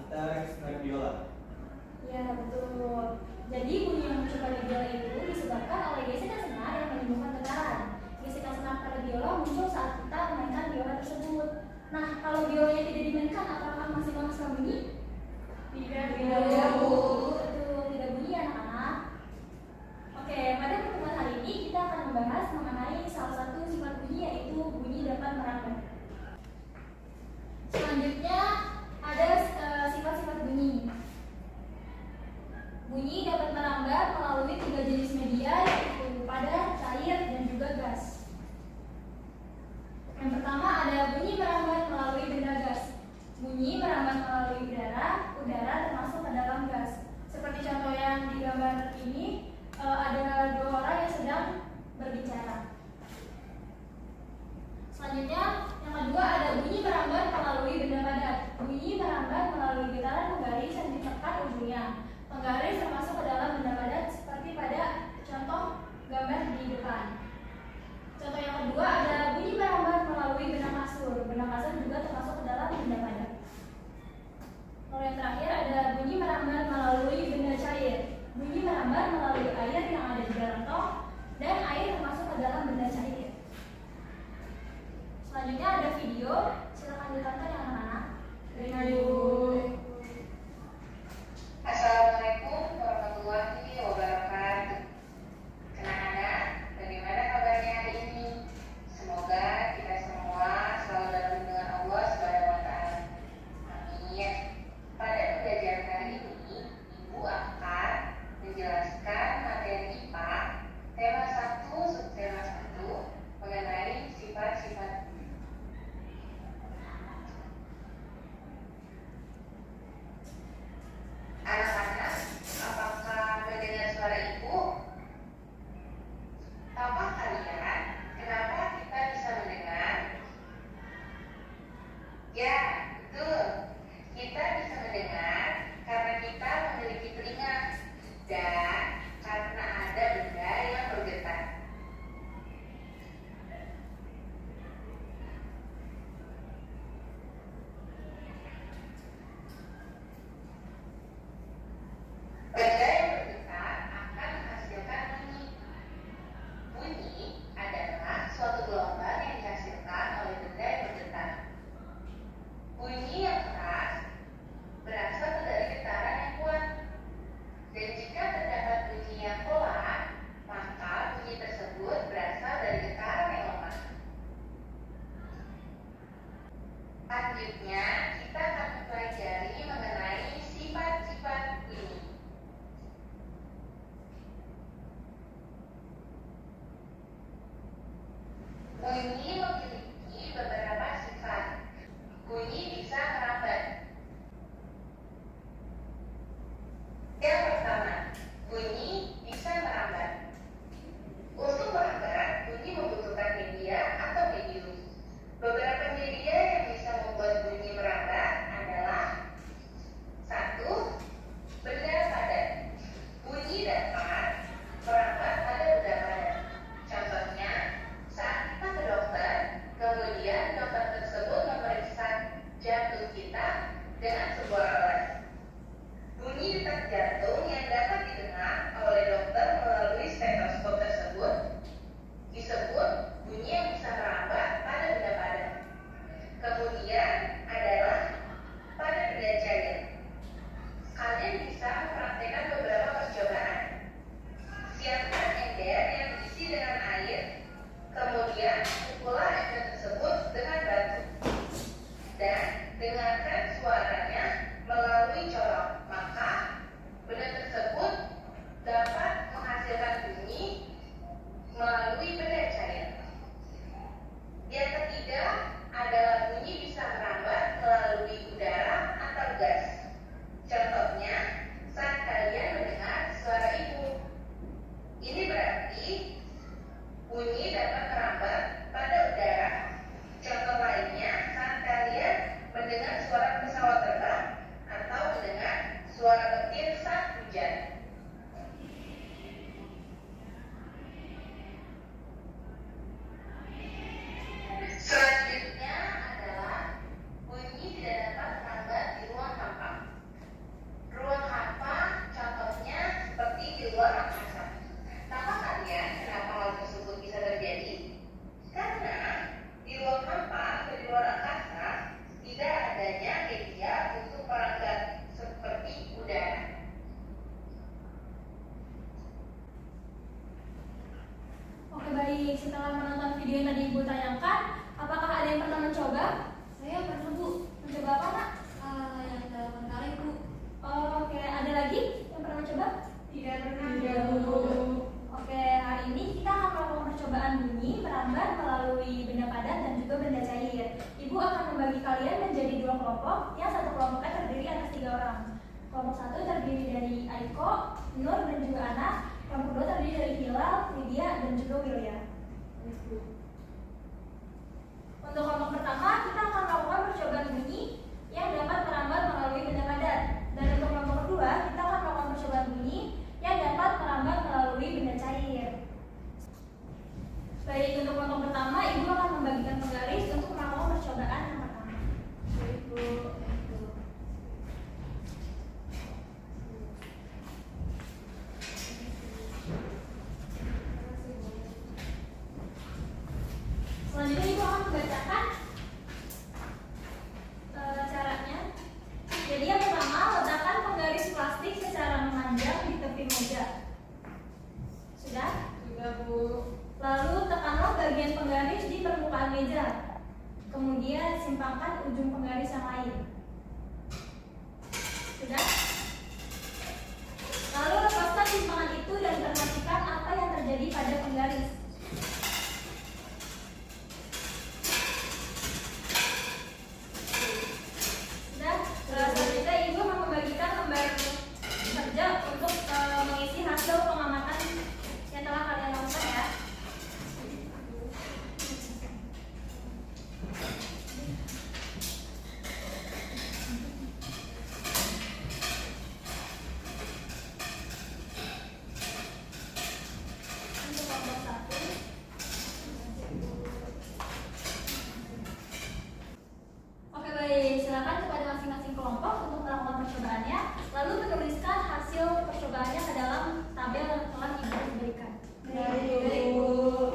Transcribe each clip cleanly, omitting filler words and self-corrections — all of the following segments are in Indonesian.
teks biola. Ya, betul. Jadi bunyi yang muncul pada biola itu disebabkan oleh gesekan senar yang menimbulkan tekanan. Gesekan senar pada biola muncul saat kita memainkan biola tersebut. Nah, kalau biolanya tidak dimainkan, apakah masih menghasilkan bunyi? Tidak, Bu. Betul, tidak bunyi anak-anak. Oke, pada pertemuan hari ini kita akan membahas mengenai salah satu sifat bunyi, yaitu bunyi dapat merambat. Selanjutnya ada sifat-sifat bunyi. Bunyi dapat merambat melalui 3 jenis media, yaitu padat, cair, dan juga gas. Yang pertama ada bunyi merambat melalui benda gas. Bunyi merambat melalui udara termasuk ke dalam gas. Seperti contoh yang di gambar ini, ada 2 orang yang sedang berbicara. Selanjutnya, yang kedua ada bunyi merambat melalui benda padat. Bunyi merambat melalui getaran penggaris yang ditekan ujungnya. Penggaris termasuk ke dalam benda padat seperti pada contoh gambar di depan. Contoh yang kedua ada bunyi merambat melalui benang kasur. Benang kasur juga termasuk ke dalam benda padat. Lalu yang terakhir ada bunyi merambat melalui benda cair. Bunyi merambat melalui air yang ada di dalam tong, dan air termasuk ke dalam benda cair. Selanjutnya ada video, silakan ditonton ya anak-anak. Assalamualaikum warahmatullahi wabarakatuh. Anak-anak, bagaimana kabarnya hari ini? Semoga kita semua selalu dalam lindungan Allah Subhanahu wa Ta'ala. Amin. Pada pembelajaran hari ini, Ibu akan menjelaskan materi IPA tema 1 subtema 1 mengenai sifat-sifat. Anak-anak, apakah mendengar suara ibu? Tahukah kalian kenapa kita bisa mendengar? Ya, betul. Kita bisa mendengar karena kita memiliki telinga dan karena ada benda yang bergetar. Benda yang bergetar akan menghasilkan bunyi. Bunyi adalah suatu gelombang yang dihasilkan oleh benda yang bergetar. Bunyi yang keras berasal dari getaran yang kuat. Dan jika terdapat bunyi yang pelan, maka bunyi tersebut berasal dari getaran yang lemah. Selanjutnya, kita akan mempelajari mengenai sifat-sifat bunyi. Bunyi memiliki beberapa sifat. Bunyi bisa merambat. Yang pertama, bunyi bisa merambat. Untuk merambat, bunyi membutuhkan media atau medium. Beberapa media yang bisa membuat bunyi merambat adalah: 1. Benda padat. Bunyi dapat merambat pada benda padat. Contohnya, saat kita ke dokter, kemudian dokter tersebut memeriksa jantung kita dengan sebuah alat. Bunyi detak jantung yang dapat didengar oleh dokter melalui stetoskop tersebut disebut bunyi yang bisa merambat pada benda padat. Kemudian adalah pada benda cair. Kalian bisa mempraktikkan beberapa percobaan. Siapkan ember yang diisi dengan air, kemudian pukullah ember tersebut dengan batu, dan dengarkan suaranya melalui corong. Maka benda tersebut dapat menghasilkan bunyi melalui benda cair. Yang ketiga adalah bunyi bisa merambat melalui udara atau gas. Contohnya, saat kalian mendengar suara ibu, ini berarti bunyi dapat merambat pada udara. Contoh lainnya, saat kalian mendengar suara pesawat terbang atau mendengar kelompok, yang satu kelompoknya terdiri atas 3 orang. Kelompok 1 terdiri dari Aiko, Nur, dan juga Ana. Kelompok 2 terdiri dari Hilal, Lydia, dan juga William. Untuk kelompok pertama, kita akan melakukan percobaan bunyi yang dapat merambat melalui benda padat. Dan untuk kelompok kedua, kita akan melakukan percobaan bunyi yang dapat merambat melalui benda cair. Baik, untuk kelompok pertama, Ibu akan membagikan penggaris untuk melakukan percobaan yang pertama. Baik, Bu. Selanjutnya Ibu akan membacakan caranya. Jadi yang pertama, letakkan penggaris plastik secara memanjang di tepi meja. Sudah? Sudah, Bu. Lalu tekanlah bagian penggaris di permukaan meja. Kemudian simpangkan ujung penggaris yang lain. Sudah? Lalu lepaskan simpangan itu dan perhatikan apa yang terjadi pada penggaris. Selanjutnya Ibu akan membagikan lembar kerja untuk mengisi hasil pengamatan yang telah kalian lakukan ya. Untuk kelompok 1. Oke, baik, silakan kepada masing-masing kelompok untuk melakukan percobaannya, lalu menuliskan hasil percobaannya ke dalam tabel yang telah Ibu berikan. Baik, Bu.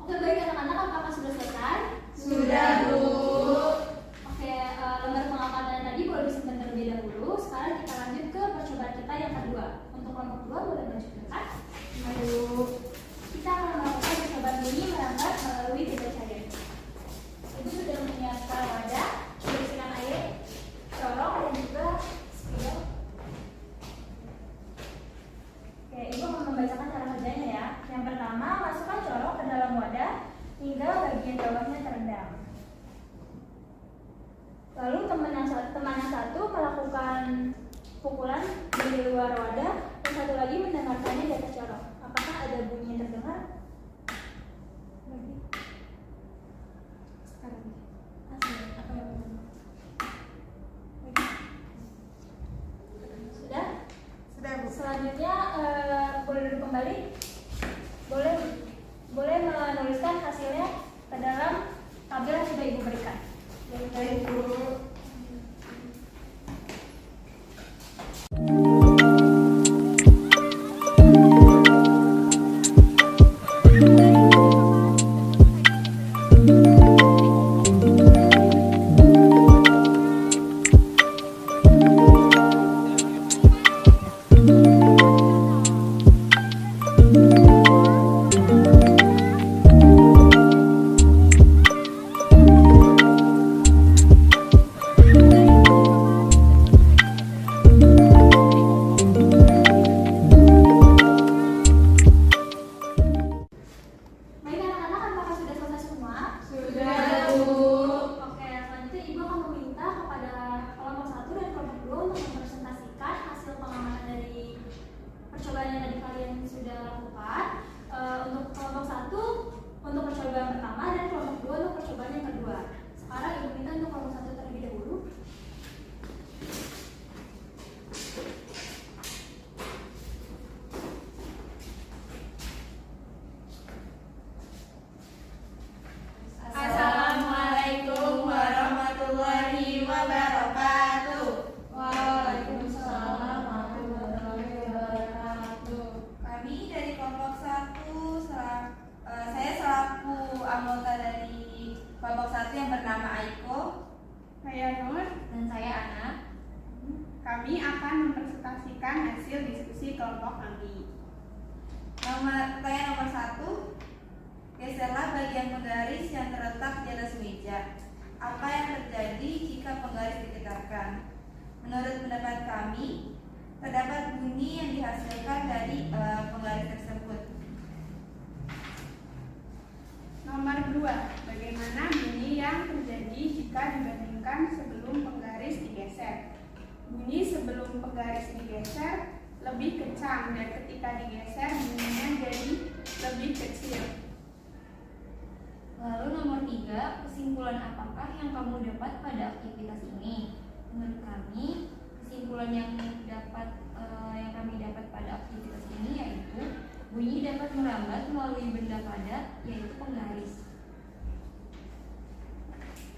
Oke, baik anak-anak, apakah sudah selesai? Sudah, Bu. Oke, lembar pengamatan tadi boleh disimpan terlebih dahulu. Sekarang kita lanjut ke percobaan kita yang kedua. Untuk kelompok kedua boleh maju ke depan. Ayo, kita akan melakukan percobaan bunyi merambat melalui benda cair. Ibu sudah menyiapkan wadah, berisikan air, corong, dan juga spidol. Oke, Ibu akan membacakan cara kerjanya ya. Yang pertama, masukkan corong ke dalam wadah hingga bagian bawahnya terendam. Lalu teman yang satu melakukan pukulan di luar wadah dan satu lagi mendengarkannya di atas corong. Apakah ada bunyi yang terdengar? Lagi. Sekarang. Apa yang terdengar? Lagi. Sudah? Sudah, Bu. Selanjutnya boleh duduk kembali. Boleh menuliskan hasilnya ke dalam tabel yang sudah Ibu berikan. Baik, Bu. akan mempresentasikan hasil diskusi kelompok kami. Pertanyaan nomor 1. Geserlah bagian penggaris yang terletak di atas meja. Apa yang terjadi jika penggaris digetarkan? Menurut pendapat kami, terdapat bunyi yang dihasilkan dari penggaris tersebut. Nomor 2. Bagaimana bunyi yang terjadi jika dibandingkan sebelum penggaris digeser? Bunyi sebelum penggaris digeser lebih kencang dan ketika digeser bunyinya jadi lebih kecil. Lalu nomor 3, kesimpulan apakah yang kamu dapat pada aktivitas ini? Menurut kami, kesimpulan yang kami dapat pada aktivitas ini yaitu bunyi dapat merambat melalui benda padat, yaitu penggaris.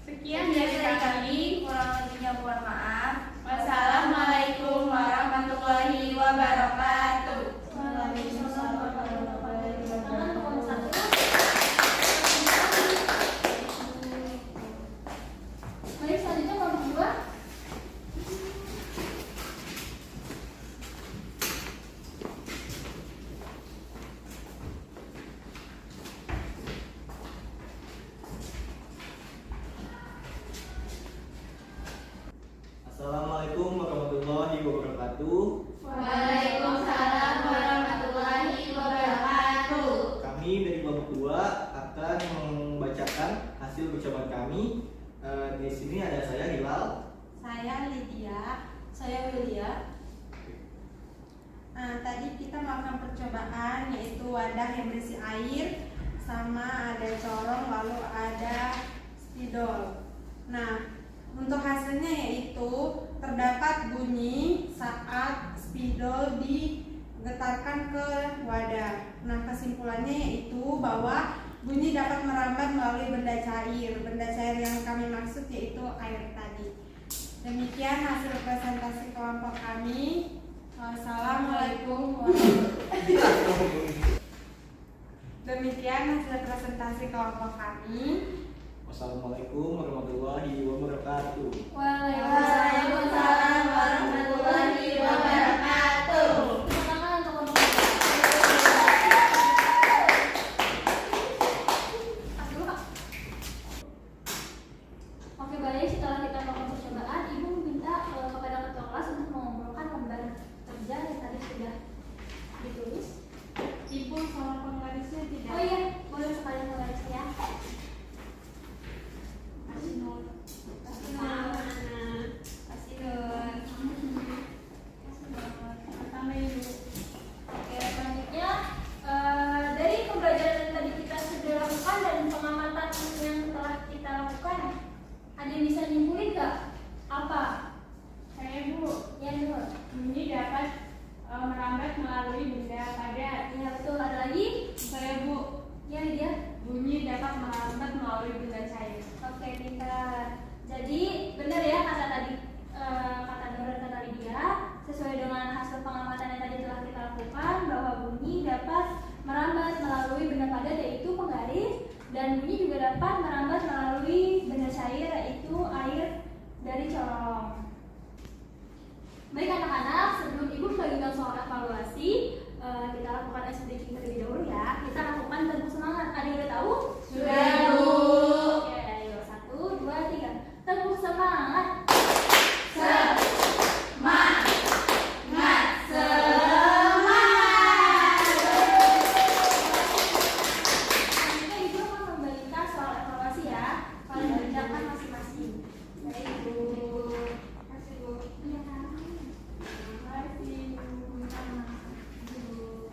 Sekian dari kami. Kurang lebihnya mohon maaf. Wassalamualaikum warahmatullahi wabarakatuh. Waalaikumsalam warahmatullahi wabarakatuh. Baik, selanjutnya nomor 2. Assalamualaikum warahmatullahi wabarakatuh. Waalaikumsalam warahmatullahi wabarakatuh. Kami dari kelompok 2 akan membacakan hasil percobaan kami. Di sini ada saya Hilal. Saya Lydia. Saya Willia. Nah, tadi kita melakukan percobaan yaitu wadah yang berisi air, sama ada corong, lalu ada spidol. Nah, untuk hasilnya yaitu terdapat bunyi saat spidol digetarkan ke wadah. Nah, kesimpulannya yaitu bahwa bunyi dapat merambat melalui benda cair. Benda cair yang kami maksud yaitu air tadi. Demikian hasil presentasi kelompok kami. Wassalamualaikum warahmatullahi wabarakatuh. Demikian hasil presentasi kelompok kami. Wassalamualaikum warahmatullahi wabarakatuh. Waalaikumsalam warahmatullahi wabarakatuh. Tangan untuk Oke, baik, setelah kita melakukan percobaan, Ibu meminta kepada ketua kelas untuk mengumpulkan lembar kerja yang tadi sudah ditulis. Ibu soal penggarisnya tidak. Oh iya, boleh sekalian menggarisnya ya. Kasih not. Kasih Nun. Pertama Ibu. Oke, selanjutnya dari pembelajaran yang tadi kita sudah lakukan dan pengamatan yang telah kita lakukan, ada yang bisa nyimpulin nggak? Apa? Saya Bu. Ya, Nur. Bunyi dapat merambat melalui benda padat. Ya, betul. Ada lagi? Saya Bu. Ya, dia. Bunyi dapat merambat melalui benda cair. Oke, pintar. Jadi benar ya kata tadi, kata Nur dan kata Lydia, sesuai dengan hasil pengamatan yang tadi telah kita lakukan, bahwa bunyi dapat merambat melalui benda padat yaitu penggaris, dan bunyi juga dapat merambat melalui benda cair yaitu air dari corong. Baik anak-anak, sebelum Ibu membagikan soal evaluasi, kita lakukan ice breaking terlebih dahulu ya. Kita lakukan tepuk semangat. Ada yang udah tahu? Sudah, Bu. Oke, ayo 1, 2, 3. Tepuk semangat. Selanjutnya Ibu akan membagikan soal evaluasi ya. Kalian kerjakan masing-masing. Baik, Bu. Kasih Bu. Iya. Kasih Bu. Sama. Bu.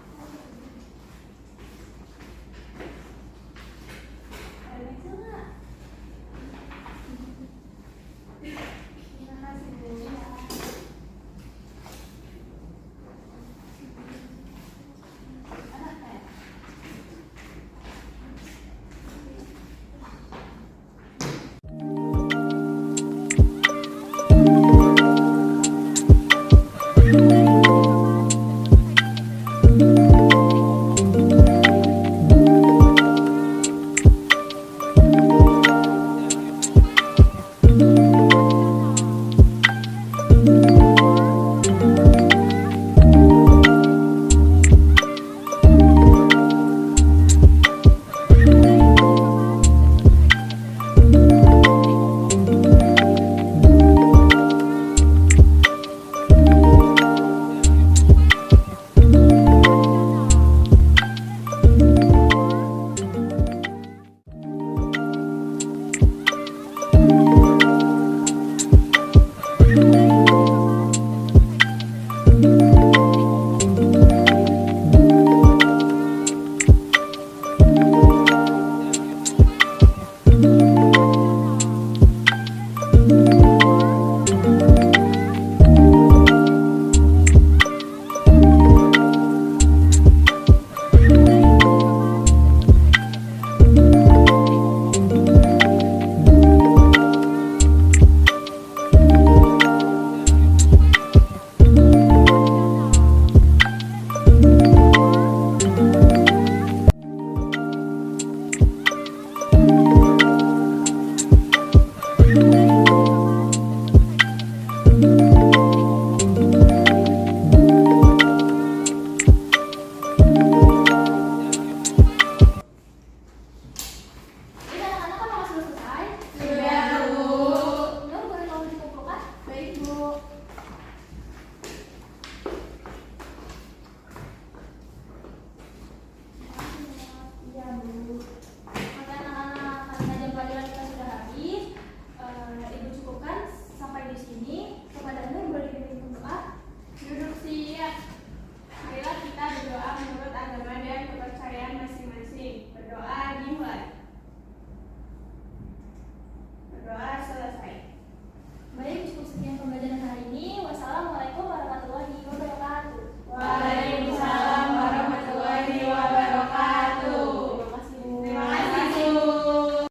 di sini, kepada Nur boleh